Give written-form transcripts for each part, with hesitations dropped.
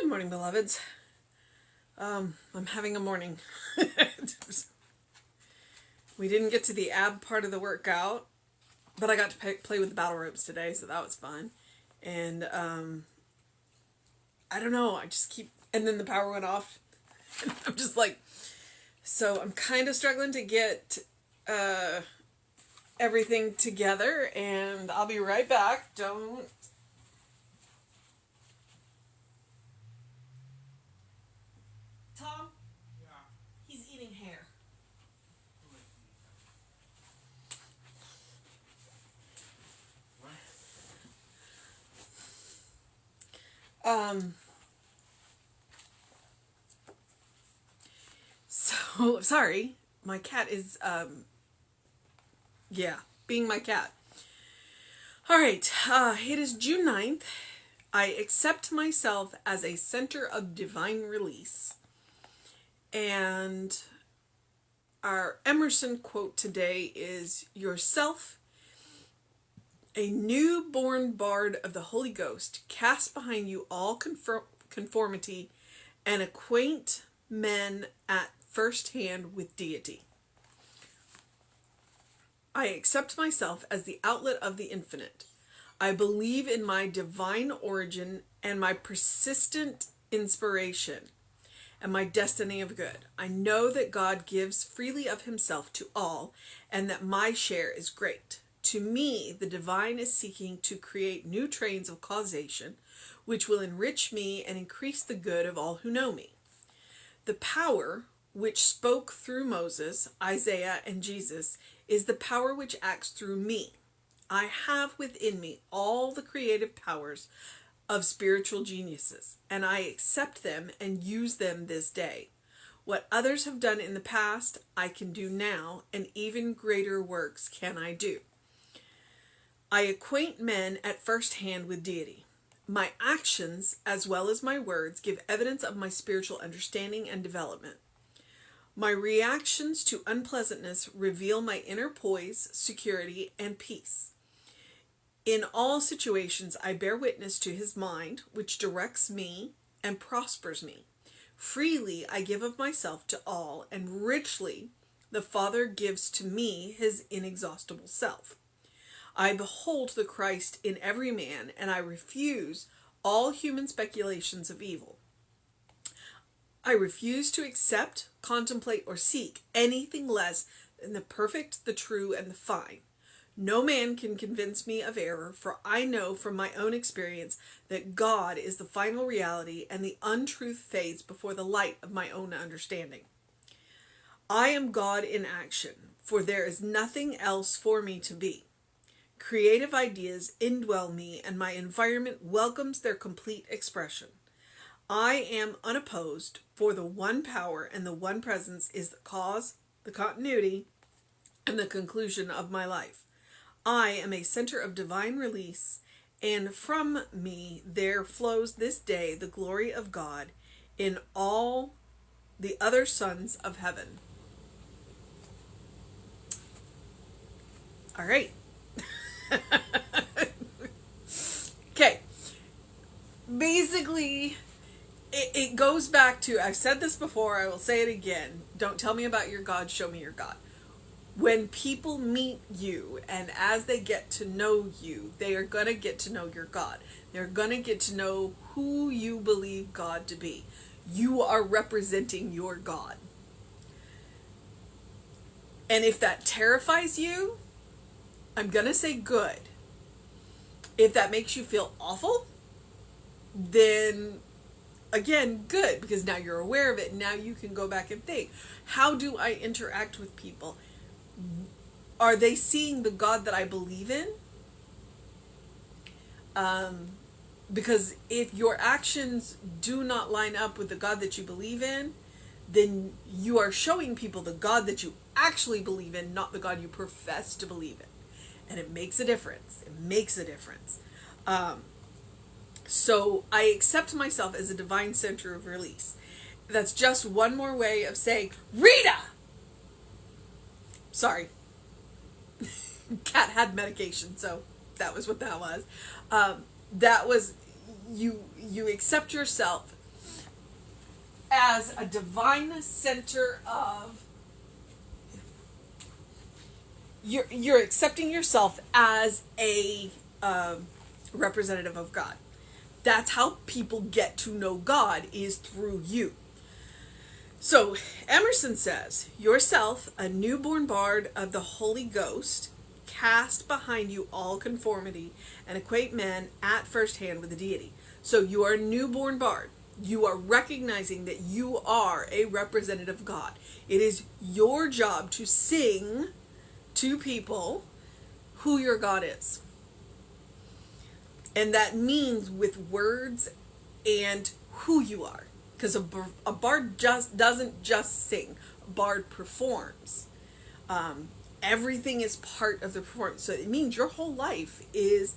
Good morning, beloveds. I'm having a morning. We didn't get to the ab part of the workout, but I got to play with the battle ropes today, so that was fun. And I don't know, I just keep, and then the power went off. And I'm just like, so I'm kind of struggling to get everything together, and I'll be right back. Don't. Tom? Yeah. He's eating hair. So, sorry, my cat is, being my cat. Alright, it is June 9th. I accept myself as a center of divine release. And our Emerson quote today is, "Yourself, a newborn bard of the Holy Ghost, cast behind you all conformity and acquaint men at first hand with deity." I accept myself as the outlet of the infinite. I believe in my divine origin and my persistent inspiration and my destiny of good. I know that God gives freely of himself to all and that my share is great. To me, the divine is seeking to create new trains of causation which will enrich me and increase the good of all who know me. The power which spoke through Moses, Isaiah, and Jesus is the power which acts through me. I have within me all the creative powers of spiritual geniuses, and I accept them and use them this day. What others have done in the past, I can do now, and even greater works can I do. I acquaint men at first hand with deity. My actions, as well as my words, give evidence of my spiritual understanding and development. My reactions to unpleasantness reveal my inner poise, security, and peace. In all situations, I bear witness to his mind, which directs me and prospers me. Freely I give of myself to all, and richly the Father gives to me his inexhaustible self. I behold the Christ in every man, and I refuse all human speculations of evil. I refuse to accept, contemplate, or seek anything less than the perfect, the true, and the fine. No man can convince me of error, for I know from my own experience that God is the final reality, and the untruth fades before the light of my own understanding. I am God in action, for there is nothing else for me to be. Creative ideas indwell me, and my environment welcomes their complete expression. I am unopposed, for the one power and the one presence is the cause, the continuity, and the conclusion of my life. I am a center of divine release, and from me there flows this day the glory of God in all the other sons of heaven. All right. Okay. Basically, it goes back to, I've said this before, I will say it again. Don't tell me about your God, show me your God. When people meet you and as they get to know you, they are going to get to know your God. They're going to get to know who you believe God to be. You are representing your God. And if that terrifies you, I'm going to say good. If that makes you feel awful, then again, good, because now you're aware of it. Now you can go back and think, how do I interact with people? Are they seeing the God that I believe in? Because if your actions do not line up with the God that you believe in, then you are showing people the God that you actually believe in, not the God you profess to believe in. And it makes a difference. It makes a difference. So I accept myself as a divine center of release. That's just one more way of saying, Rita! Sorry. Cat had medication, so that was what that was. That was, you accept yourself as a divine center of, you're accepting yourself as a representative of God. That's how people get to know God, is through you. So Emerson says, yourself, a newborn bard of the Holy Ghost, cast behind you all conformity and equate men at first hand with the deity. So you are a newborn bard. You are recognizing that you are a representative of God. It is your job to sing to people who your God is. And that means with words and who you are. Because a bard doesn't just sing. A bard performs. Everything is part of the performance. So it means your whole life is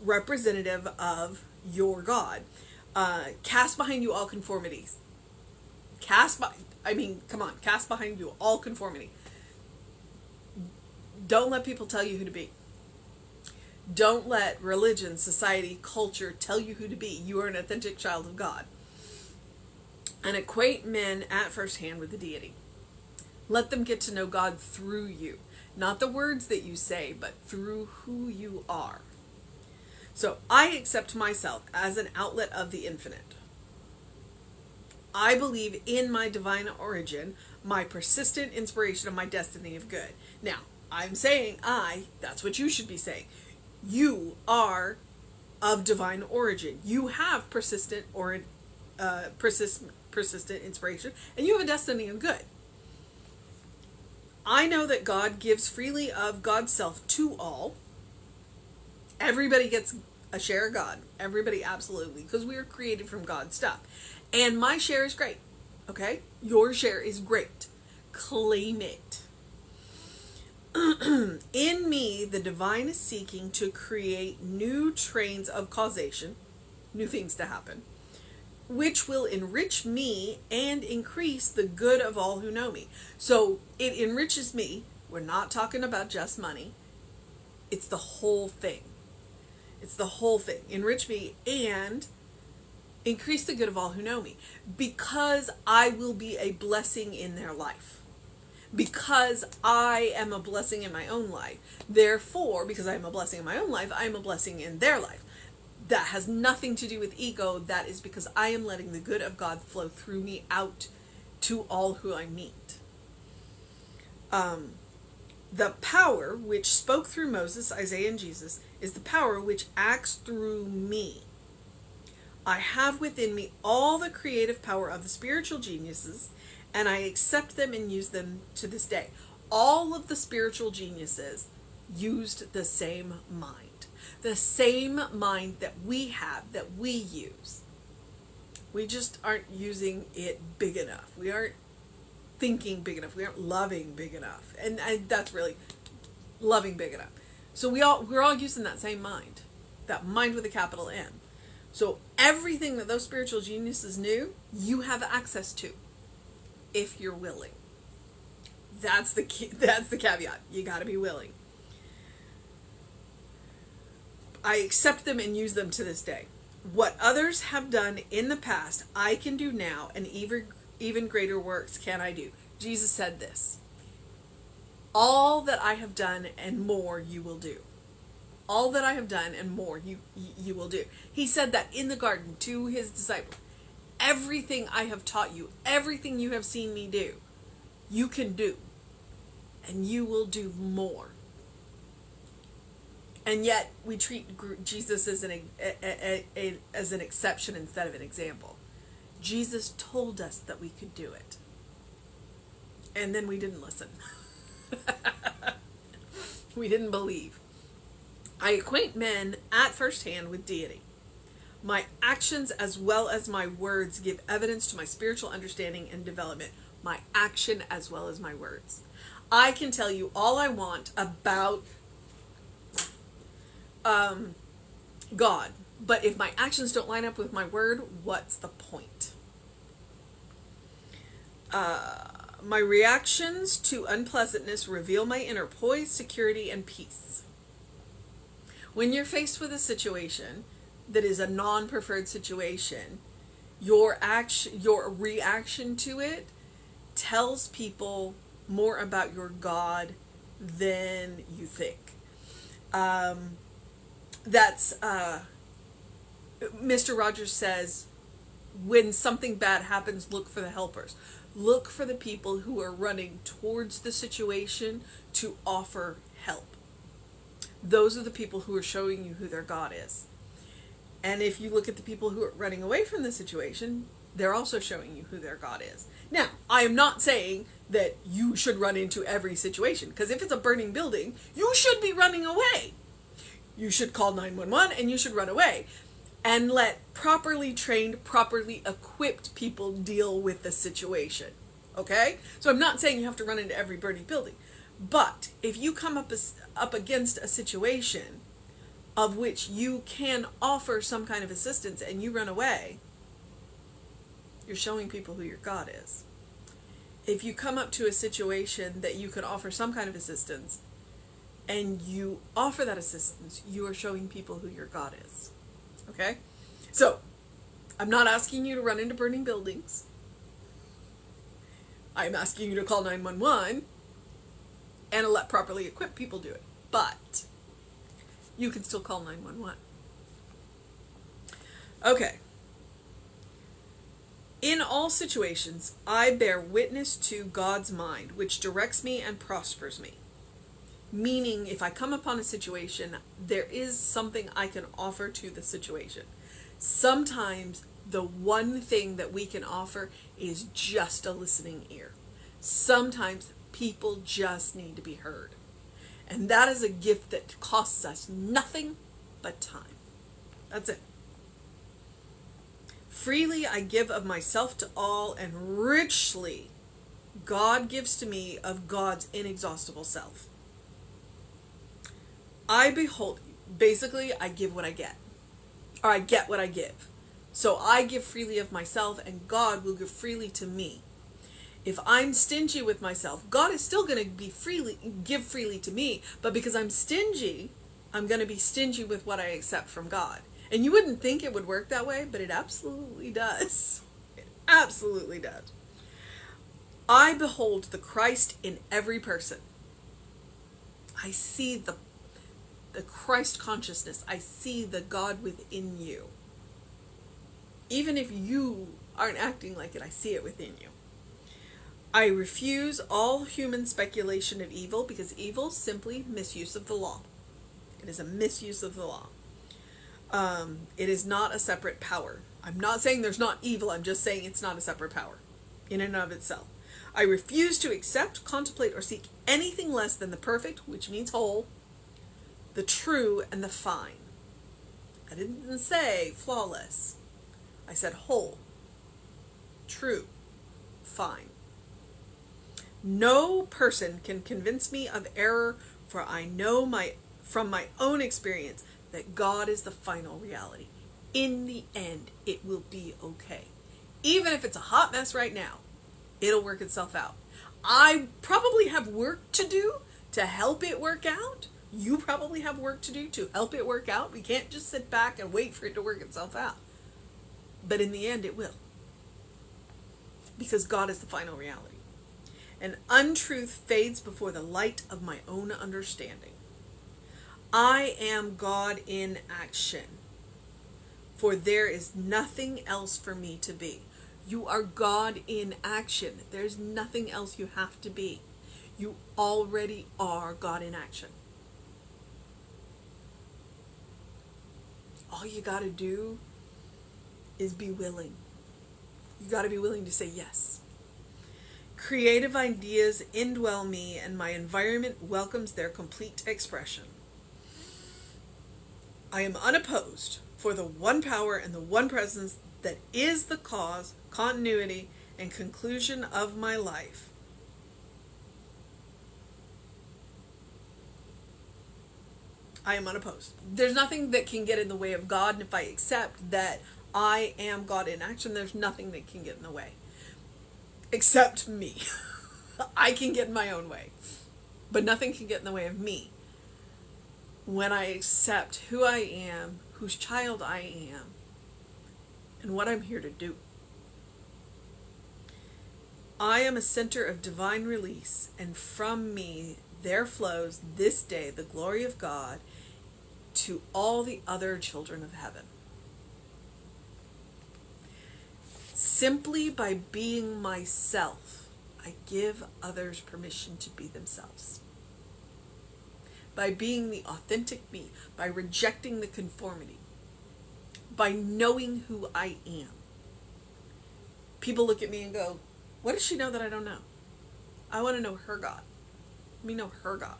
representative of your God. Cast behind you all conformities. Cast behind you all conformity. Don't let people tell you who to be. Don't let religion, society, culture tell you who to be. You are an authentic child of God. And equate men at first hand with the deity. Let them get to know God through you. Not the words that you say, but through who you are. So I accept myself as an outlet of the infinite. I believe in my divine origin, my persistent inspiration of my destiny of good. Now, I'm saying that's what you should be saying. You are of divine origin. You have persistent inspiration, and you have a destiny of good. I know that God gives freely of God's self to all. Everybody gets a share of God. Everybody, absolutely, because we are created from God's stuff. And my share is great. Okay? Your share is great. Claim it. In me, the divine is seeking to create new trains of causation, new things to happen, which will enrich me and increase the good of all who know me. So it enriches me. We're not talking about just money. It's the whole thing. It's the whole thing. Enrich me and increase the good of all who know me, because I will be a blessing in their life. Because I am a blessing in my own life. Therefore, because I am a blessing in my own life, I am a blessing in their life. That has nothing to do with ego. That is because I am letting the good of God flow through me out to all who I meet. The power which spoke through Moses, Isaiah, and Jesus is the power which acts through me. I have within me all the creative power of the spiritual geniuses, and I accept them and use them to this day. All of the spiritual geniuses used the same mind. The same mind that we have, that we use. We just aren't using it big enough. We aren't thinking big enough. We aren't loving big enough. And that's really loving big enough. So we're all using that same mind. That mind with a capital M. So everything that those spiritual geniuses knew, you have access to, if you're willing. That's the key, that's the caveat. You got to be willing. I accept them and use them to this day. What others have done in the past, I can do now, and even greater works can I do. Jesus said this. All that I have done and more you will do. All that I have done and more you will do. He said that in the garden to his disciples. Everything I have taught you, everything you have seen me do, you can do. And you will do more. And yet we treat Jesus as an exception instead of an example. Jesus told us that we could do it. And then we didn't listen. We didn't believe. I acquaint men at first hand with deity. My actions as well as my words give evidence to my spiritual understanding and development. My action as well as my words. I can tell you all I want about God, but if my actions don't line up with my word, what's the point? My reactions to unpleasantness reveal my inner poise, security, and peace. When you're faced with a situation that is a non-preferred situation, your reaction to it tells people more about your God than you think. That's Mr. Rogers says, when something bad happens, look for the helpers. Look for the people who are running towards the situation to offer help. Those are the people who are showing you who their God is. And if you look at the people who are running away from the situation, they're also showing you who their God is. Now, I am not saying that you should run into every situation, because if it's a burning building, you should be running away. You should call 911 and you should run away. And let properly trained, properly equipped people deal with the situation. Okay? So I'm not saying you have to run into every burning building. But if you come up against a situation of which you can offer some kind of assistance and you run away, you're showing people who your God is. If you come up to a situation that you can offer some kind of assistance and you offer that assistance, you are showing people who your God is. Okay? So, I'm not asking you to run into burning buildings. I'm asking you to call 911 and let properly equipped people do it. But you can still call 911. Okay. In all situations, I bear witness to God's mind, which directs me and prospers me. Meaning, if I come upon a situation, there is something I can offer to the situation. Sometimes the one thing that we can offer is just a listening ear. Sometimes people just need to be heard. And that is a gift that costs us nothing but time. That's it. Freely I give of myself to all, and richly God gives to me of God's inexhaustible self. I behold, basically I give what I get. Or I get what I give. So I give freely of myself, and God will give freely to me. If I'm stingy with myself, God is still going to give freely to me, but because I'm stingy, I'm going to be stingy with what I accept from God. And you wouldn't think it would work that way, but it absolutely does. It absolutely does. I behold the Christ in every person. I see the Christ consciousness. I see the God within you. Even if you aren't acting like it, I see it within you. I refuse all human speculation of evil, because evil is simply misuse of the law. It is a misuse of the law. It is not a separate power. I'm not saying there's not evil, I'm just saying it's not a separate power in and of itself. I refuse to accept, contemplate, or seek anything less than the perfect, which means whole, the true, and the fine. I didn't say flawless. I said whole, true, fine. No person can convince me of error, for I know from my own experience that God is the final reality. In the end, it will be okay. Even if it's a hot mess right now, it'll work itself out. I probably have work to do to help it work out. You probably have work to do to help it work out. We can't just sit back and wait for it to work itself out. But in the end, it will. Because God is the final reality. And untruth fades before the light of my own understanding. I am God in action, for there is nothing else for me to be. You are God in action. There's nothing else you have to be. You already are God in action. All you got to do is be willing. You got to be willing to say yes. Creative ideas indwell me, and my environment welcomes their complete expression. I am unopposed for the one power and the one presence that is the cause, continuity, and conclusion of my life. I am unopposed. There's nothing that can get in the way of God, and if I accept that I am God in action, there's nothing that can get in the way. Except me. I can get in my own way. But nothing can get in the way of me. When I accept who I am, whose child I am, and what I'm here to do. I am a center of divine release, and from me there flows this day the glory of God to all the other children of heaven. Simply by being myself, I give others permission to be themselves. By being the authentic me, by rejecting the conformity, by knowing who I am. People look at me and go, what does she know that I don't know? I want to know her God. Let me know her God.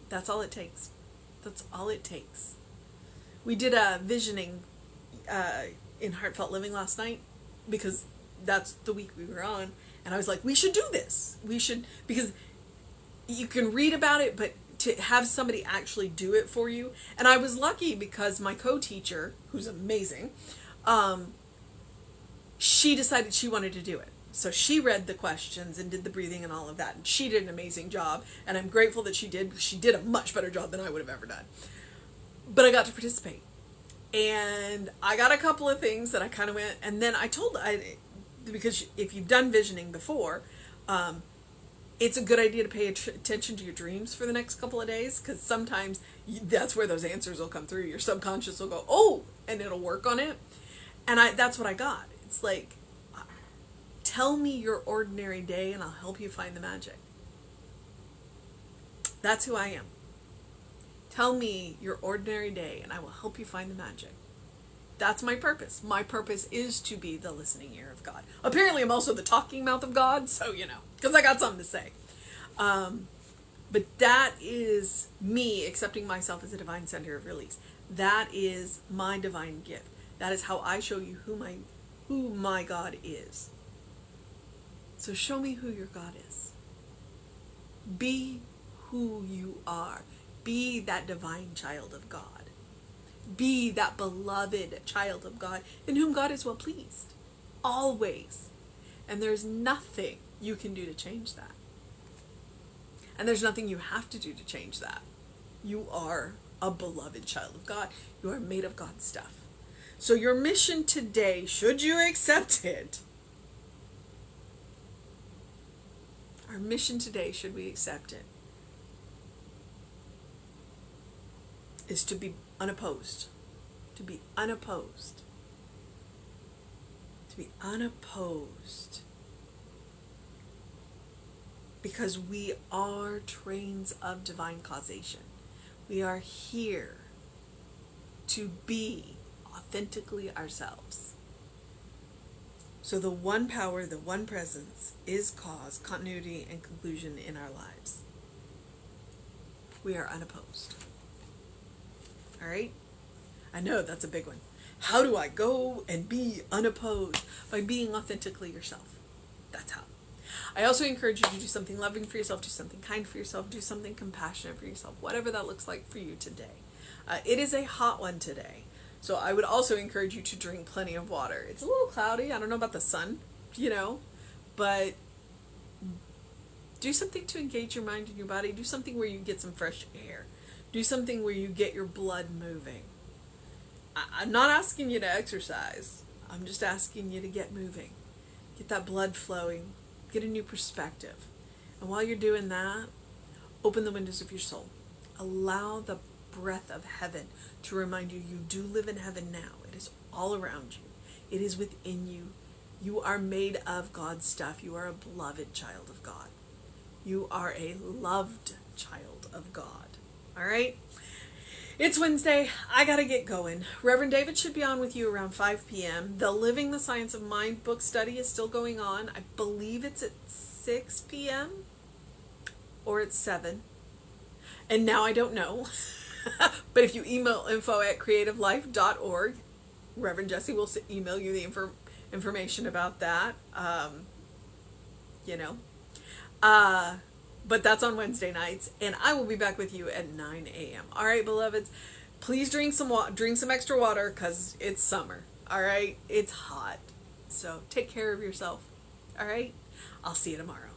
That's all it takes. That's all it takes. We did a visioning in Heartfelt Living last night because that's the week we were on. And I was like, we should do this. We should, because you can read about it, but to have somebody actually do it for you. And I was lucky because my co-teacher, who's amazing, she decided she wanted to do it. So she read the questions and did the breathing and all of that. And she did an amazing job. And I'm grateful that she did, because she did a much better job than I would have ever done. But I got to participate. And I got a couple of things that I kind of went, and then I told, because if you've done visioning before, it's a good idea to pay attention to your dreams for the next couple of days, because sometimes that's where those answers will come through. Your subconscious will go, oh, and it'll work on it. And that's what I got. It's like, tell me your ordinary day and I'll help you find the magic. That's who I am. Tell me your ordinary day and I will help you find the magic. That's my purpose. My purpose is to be the listening ear of God. Apparently I'm also the talking mouth of God, so because I got something to say. But that is me accepting myself as a divine center of release. That is my divine gift. That is how I show you who my God is. So show me who your God is. Be who you are. Be that divine child of God. Be that beloved child of God in whom God is well pleased. Always. And there's nothing you can do to change that. And there's nothing you have to do to change that. You are a beloved child of God. You are made of God's stuff. So your mission today, should you accept it, our mission today, should we accept it, is to be unopposed. To be unopposed. To be unopposed. Because we are trains of divine causation. We are here to be authentically ourselves. So the one power, the one presence is cause, continuity, and conclusion in our lives. We are unopposed. All right? I know that's a big one. How do I go and be unopposed? By being authentically yourself. That's how. I also encourage you to do something loving for yourself, do something kind for yourself, do something compassionate for yourself, whatever that looks like for you today. It is a hot one today. So I would also encourage you to drink plenty of water. It's a little cloudy. I don't know about the sun, but do something to engage your mind and your body. Do something where you get some fresh air. Do something where you get your blood moving. I'm not asking you to exercise. I'm just asking you to get moving. Get that blood flowing. Get a new perspective. And while you're doing that, open the windows of your soul. Allow the breath of heaven to remind you do live in heaven now. It is all around you. It is within you. You are made of God's stuff. You are a beloved child of God. You are a loved child of God. All right? It's Wednesday. I got to get going. Reverend David should be on with you around 5 p.m. The Living the Science of Mind book study is still going on. I believe it's at 6 p.m. or it's 7. And now I don't know. But if you email info@creativelife.org, Reverend Jesse will email you the information about that. But that's on Wednesday nights, and I will be back with you at 9 a.m. All right, beloveds, please drink some extra water because it's summer. All right, it's hot. So take care of yourself. All right, I'll see you tomorrow.